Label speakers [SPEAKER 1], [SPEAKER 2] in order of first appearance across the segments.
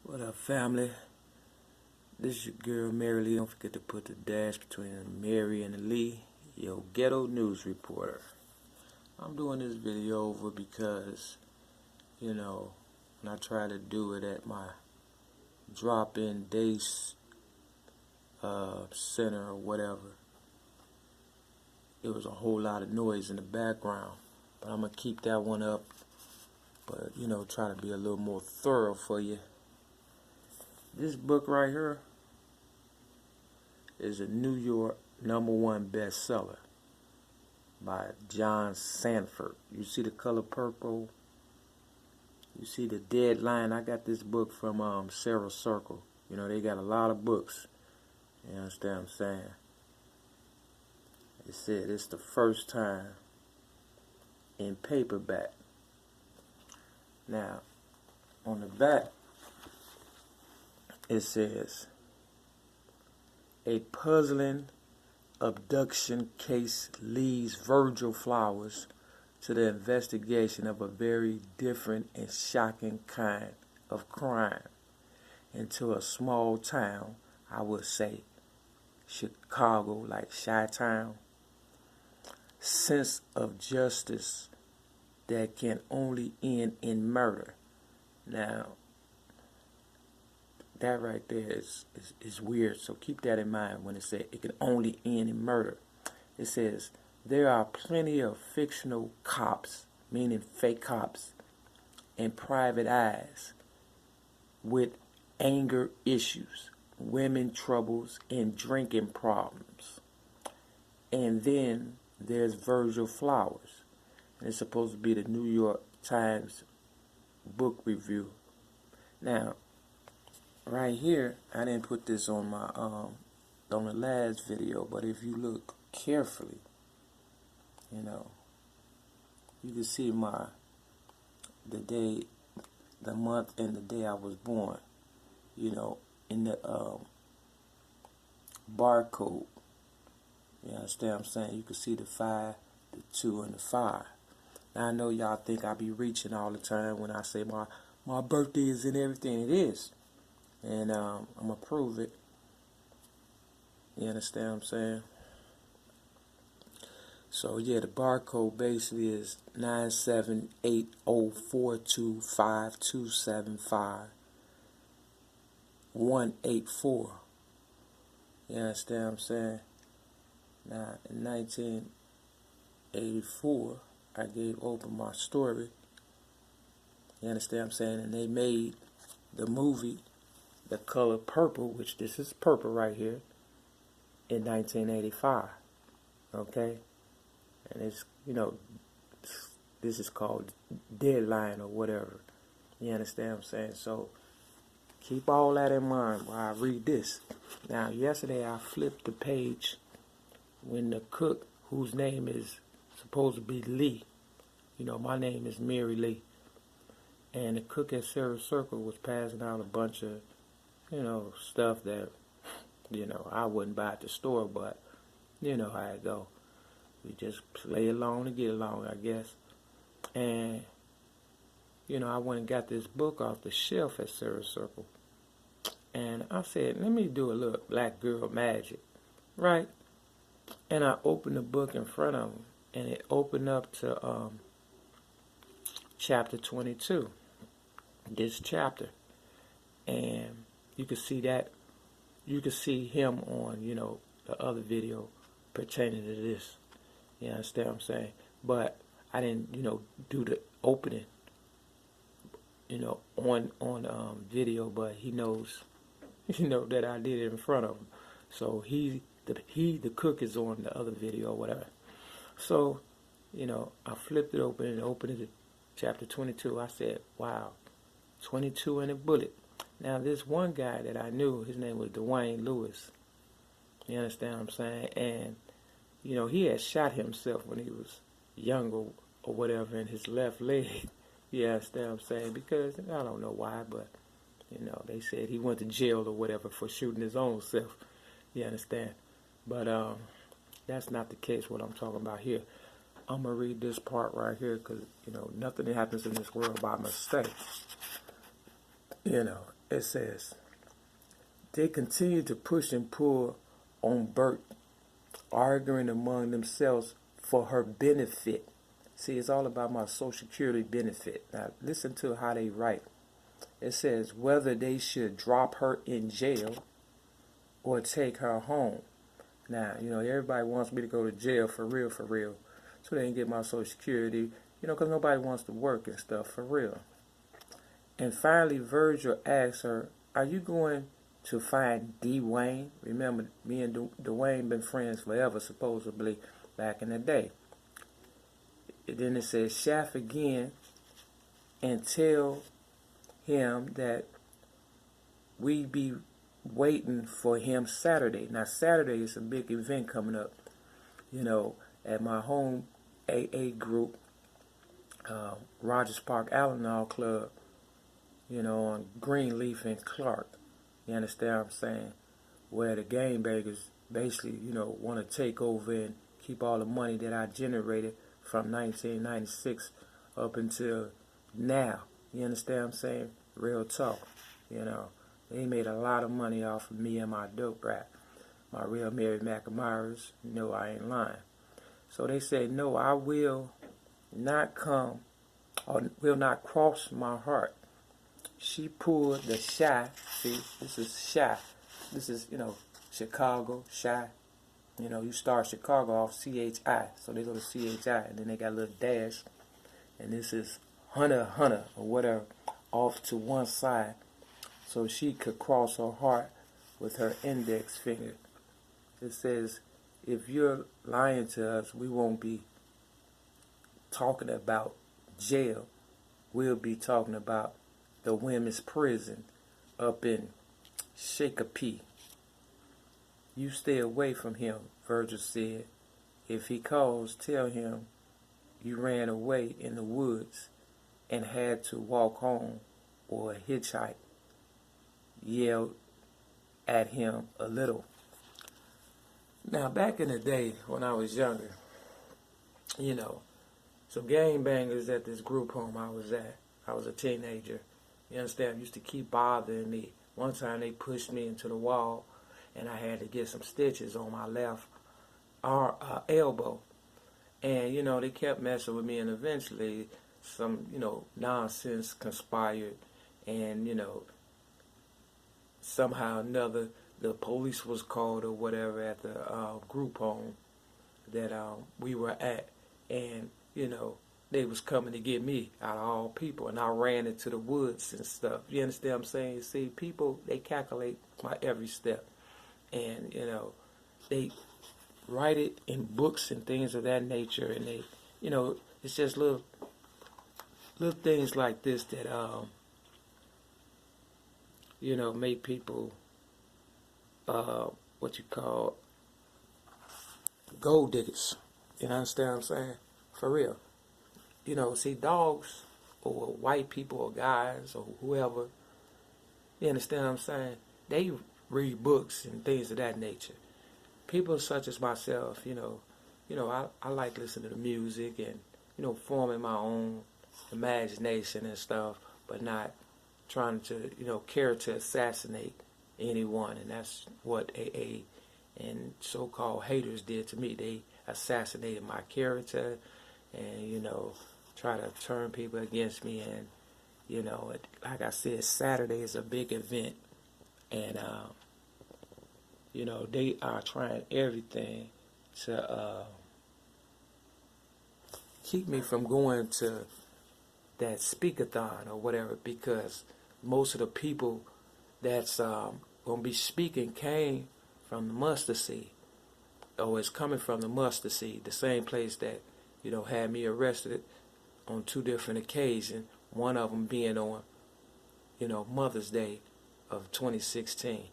[SPEAKER 1] What up, family? This is your girl, Mary Lee. Don't forget to put the dash between the Mary and the Lee, your ghetto news reporter. I'm doing this video over because, when I try to do it at my drop-in day center or whatever, it was a whole lot of noise in the background. But I'm going to keep that one up, but, try to be a little more thorough for you. This book right here is a New York #1 bestseller by John Sanford. You see the color purple? You see the deadline? I got this book from Sarah Circle. They got a lot of books. You understand what I'm saying? It said it's the first time in paperback. Now, on the back, it says, a puzzling abduction case leads Virgil Flowers to the investigation of a very different and shocking kind of crime into a small town, I would say Chicago, like Chi-Town. Sense of justice that can only end in murder. Now, that right there is weird, so keep that in mind when it says it can only end in murder. It says there are plenty of fictional cops, meaning fake cops, and private eyes with anger issues, women troubles, and drinking problems. And then there's Virgil Flowers, and it's supposed to be the New York Times book review. Now, right here, I didn't put this on my on the last video, but if you look carefully, you can see the day, the month, and the day I was born. In the barcode. You understand what I'm saying? You can see the 5, the 2, and the 5. Now I know y'all think I be reaching all the time when I say my birthday is and everything. It is. And I'm going to prove it. You understand what I'm saying? So, yeah, the barcode basically is 9780425275184. You understand what I'm saying? Now, in 1984, I gave open my story. You understand what I'm saying? And they made the movie The Color Purple, which this is purple right here, in 1985. Okay? And it's, this is called Deadline or whatever. You understand what I'm saying? So, keep all that in mind while I read this. Now, yesterday I flipped the page when the cook, whose name is supposed to be Lee, my name is Mary Lee, and the cook at Sarah Circle was passing out a bunch of stuff that, I wouldn't buy at the store, but you know how it go. We just play along to get along, I guess. And, I went and got this book off the shelf at Sarah Circle. And I said, let me do a little black girl magic, right? And I opened the book in front of me, and it opened up to chapter 22, this chapter. And you can see that, you can see him on, the other video pertaining to this. You understand what I'm saying? But I didn't, do the opening, on video, but he knows, that I did it in front of him. So the cook is on the other video or whatever. So, I flipped it open and opened it to chapter 22. I said, wow, 22 and a bullet. Now, this one guy that I knew, his name was Dwayne Lewis. You understand what I'm saying? And, he had shot himself when he was younger or whatever in his left leg. You understand what I'm saying? Because, I don't know why, but, they said he went to jail or whatever for shooting his own self. You understand? But that's not the case, what I'm talking about here. I'm going to read this part right here because, nothing happens in this world by mistake. It says, they continued to push and pull on Bert, arguing among themselves for her benefit. See, it's all about my Social Security benefit. Now, listen to how they write. It says whether they should drop her in jail or take her home. Now, everybody wants me to go to jail for real, so they can get my Social Security, because nobody wants to work and stuff for real. And finally, Virgil asked her, are you going to find Dwayne? Remember, me and Dwayne been friends forever, supposedly, back in the day. And then it says, shaft again and tell him that we be waiting for him Saturday. Now, Saturday is a big event coming up, at my home AA group, Rogers Park Allenall Club, on Greenleaf and Clark. You understand what I'm saying? Where the gangbangers basically, want to take over and keep all the money that I generated from 1996 up until now. You understand what I'm saying? Real talk. They made a lot of money off of me and my dope rap. My real MARY-MAK admirers know I ain't lying. So they said, no, I will not come or will not cross my heart. She pulled the shy. See, this is shy. This is, Chicago, shy. You start Chicago off CHI. So they go to CHI and then they got a little dash. And this is Hunter or whatever off to one side. So she could cross her heart with her index finger. It says, if you're lying to us, we won't be talking about jail. We'll be talking about the women's prison up in Shakopee. You stay away from him, Virgil said. If he calls, tell him you ran away in the woods and had to walk home or hitchhike. Yelled at him a little. Now, back in the day when I was younger, some gangbangers at this group home I was at. I was a teenager. You understand? Used to keep bothering me. One time they pushed me into the wall and I had to get some stitches on my left elbow. And, they kept messing with me, and eventually some, nonsense conspired. And, somehow or another, the police was called or whatever at the group home that we were at. And, they was coming to get me out of all people. And I ran into the woods and stuff. You understand what I'm saying? See, people, they calculate my every step. And, they write it in books and things of that nature. And they, it's just little things like this that, make people, what you call, gold diggers. You understand what I'm saying? For real. See, dogs or white people or guys or whoever, you understand what I'm saying? They read books and things of that nature. People such as myself, I like listening to music and, forming my own imagination and stuff, but not trying to, care to assassinate anyone. And that's what AA and so-called haters did to me. They assassinated my character and, try to turn people against me. And, like I said, Saturday is a big event. And, they are trying everything to keep me from going to that speakathon or whatever, because most of the people that's going to be speaking came from the mustard seed, or is coming from the mustard seed, the same place that, had me arrested on 2 different occasions, one of them being on, Mother's Day of 2016.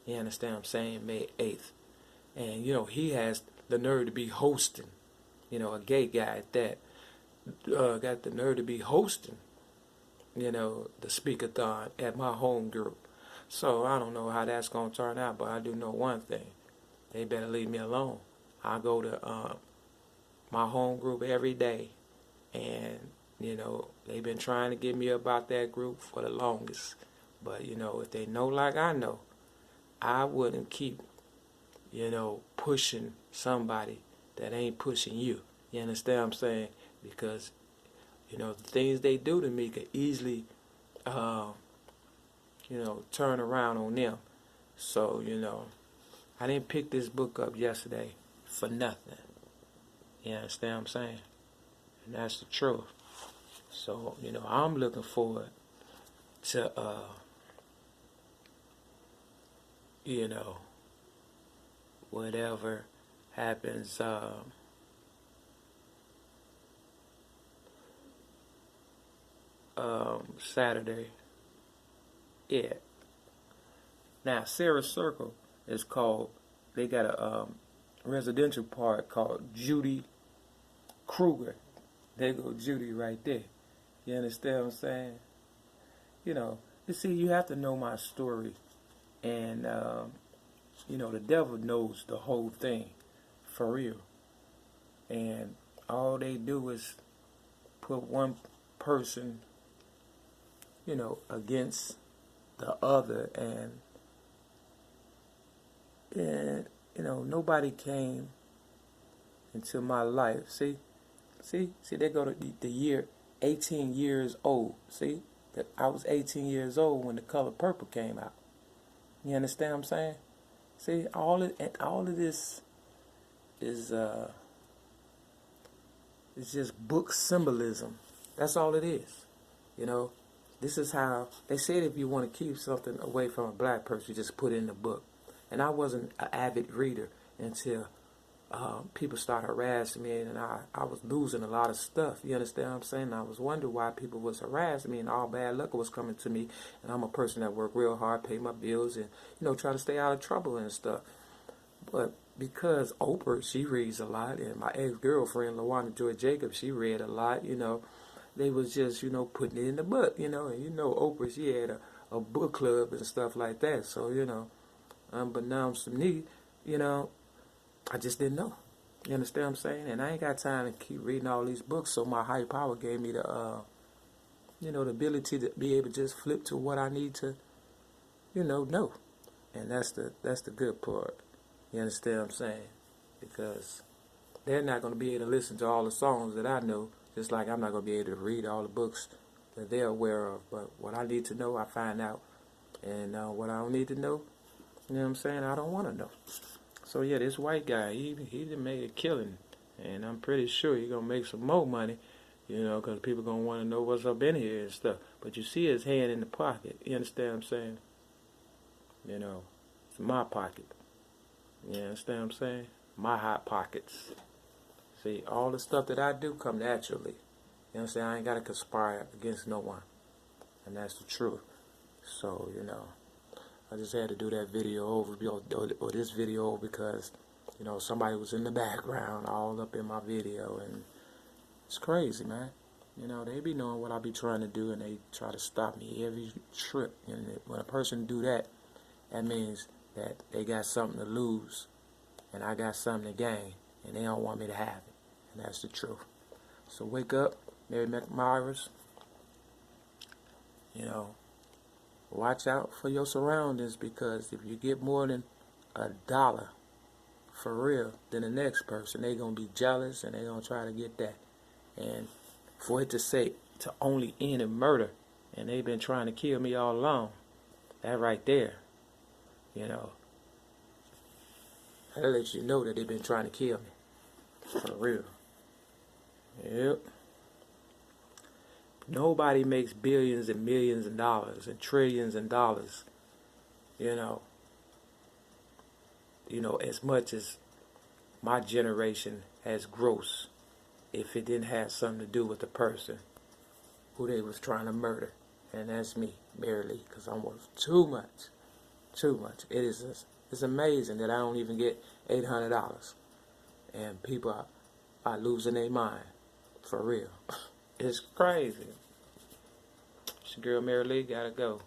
[SPEAKER 1] You understand what I'm saying? May 8th. And, he has the nerve to be hosting, a gay guy at that, got the nerve to be hosting, the speakathon at my home group. So I don't know how that's going to turn out, but I do know one thing. They better leave me alone. I go to my home group every day, and, they've been trying to get me about that group for the longest. But, you know, if they know like I know, I wouldn't keep, you know, pushing somebody that ain't pushing you. You understand what I'm saying? Because, you know, the things they do to me could easily, you know, turn around on them. So, you know, I didn't pick this book up yesterday for nothing. You understand what I'm saying? And that's the truth. So, you know, I'm looking forward to, you know, whatever happens, Saturday. Yeah. Now, Sarah Circle is called, they got a residential part called Judy Kruger. There go Judy right there. You understand what I'm saying? You know, you see, you have to know my story. And, you know, the devil knows the whole thing, for real. And all they do is put one person, you know, against the other. And you know, nobody came into my life. See, they go to the year 18 years old. See, that I was 18 years old when The Color Purple came out. You understand what I'm saying? See, all of this is it's just book symbolism. That's all it is. You know, this is how they said if you want to keep something away from a black person, you just put it in the book. And I wasn't an avid reader until people started harassing me, and I was losing a lot of stuff. You understand what I'm saying? I was wondering why people was harassing me, and all bad luck was coming to me. And I'm a person that work real hard, pay my bills, and, you know, try to stay out of trouble and stuff. But because Oprah, she reads a lot, and my ex-girlfriend, LaWanda Joy Jacobs, she read a lot, you know, they was just, you know, putting it in the book, you know. And you know Oprah, she had a book club and stuff like that. So, you know, unbeknownst to me, you know, I just didn't know. You understand what I'm saying? And I ain't got time to keep reading all these books. So my higher power gave me the, you know, the ability to be able to just flip to what I need to, you know. And that's the good part. You understand what I'm saying? Because they're not going to be able to listen to all the songs that I know, just like I'm not going to be able to read all the books that they're aware of. But what I need to know, I find out. And what I don't need to know, you know what I'm saying, I don't want to know. So yeah, this white guy, he done made a killing, and I'm pretty sure he gonna make some more money, you know, because people gonna want to know what's up in here and stuff. But you see his hand in the pocket. You understand what I'm saying? You know, it's my pocket. You understand what I'm saying? My hot pockets. See, all the stuff that I do come naturally. You understand? I ain't gotta conspire against no one, and that's the truth. So, you know, I just had to do that video overview, or this video, because, you know, somebody was in the background all up in my video, and it's crazy, man. You know, they be knowing what I be trying to do, and they try to stop me every trip. And when a person do that, that means that they got something to lose, and I got something to gain, and they don't want me to have it, and that's the truth. So wake up, MARY-MAK. You know, watch out for your surroundings, because if you get more than $1 for real than the next person, they gonna be jealous, and they gonna try to get that. And for it to say to only end in murder, and they've been trying to kill me all along, that right there, you know, that lets you know that they've been trying to kill me for real. Yep. Nobody makes billions and millions of dollars and trillions of dollars, you know, as much as my generation has grossed, if it didn't have something to do with the person who they was trying to murder. And that's me, Mary, because I'm worth too much. It's amazing that I don't even get $800, and people are losing their mind, for real. It's crazy. It's your girl Mary Lee, gotta go.